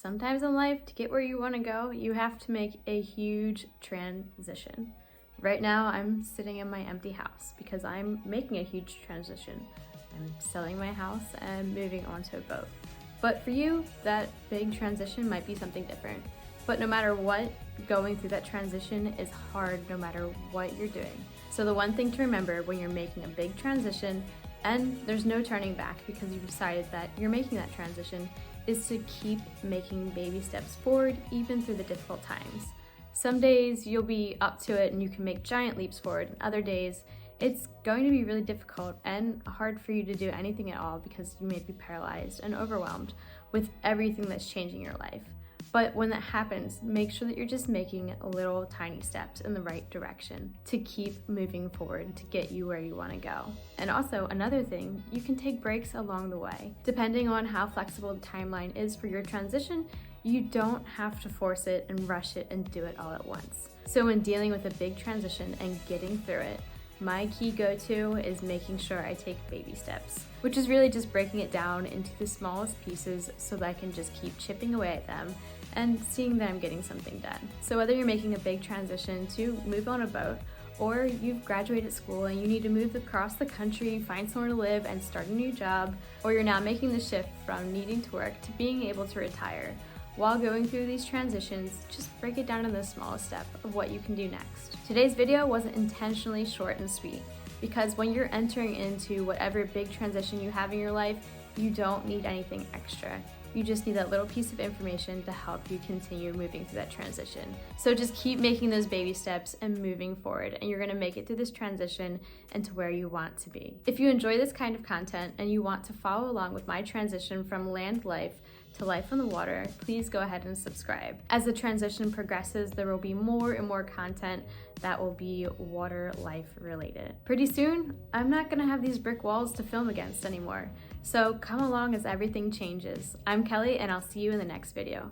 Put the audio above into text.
Sometimes in life, to get where you want to go, you have to make a huge transition. Right now, I'm sitting in my empty house because I'm making a huge transition. I'm selling my house and moving onto a boat. But for you, that big transition might be something different. But no matter what, going through that transition is hard no matter what you're doing. So the one thing to remember when you're making a big transition, and there's no turning back because you've decided that you're making that transition, is to keep making baby steps forward even through the difficult times. Some days you'll be up to it and you can make giant leaps forward, and other days it's going to be really difficult and hard for you to do anything at all because you may be paralyzed and overwhelmed with everything that's changing your life. But when that happens, make sure that you're just making little tiny steps in the right direction to keep moving forward to get you where you want to go. And also another thing, you can take breaks along the way. Depending on how flexible the timeline is for your transition, you don't have to force it and rush it and do it all at once. So when dealing with a big transition and getting through it, my key go-to is making sure I take baby steps, which is really just breaking it down into the smallest pieces so that I can just keep chipping away at them and seeing that I'm getting something done. So whether you're making a big transition to move on a boat, or you've graduated school and you need to move across the country, find somewhere to live and start a new job, or you're now making the shift from needing to work to being able to retire, while going through these transitions, just break it down to the smallest step of what you can do next. Today's video wasn't intentionally short and sweet because when you're entering into whatever big transition you have in your life, you don't need anything extra. You just need that little piece of information to help you continue moving through that transition. So just keep making those baby steps and moving forward, and you're gonna make it through this transition and to where you want to be. If you enjoy this kind of content and you want to follow along with my transition from land life to life on the water, please go ahead and subscribe. As the transition progresses, there will be more and more content that will be water life related. Pretty soon, I'm not gonna have these brick walls to film against anymore. So come along as everything changes. I'm Kelly and I'll see you in the next video.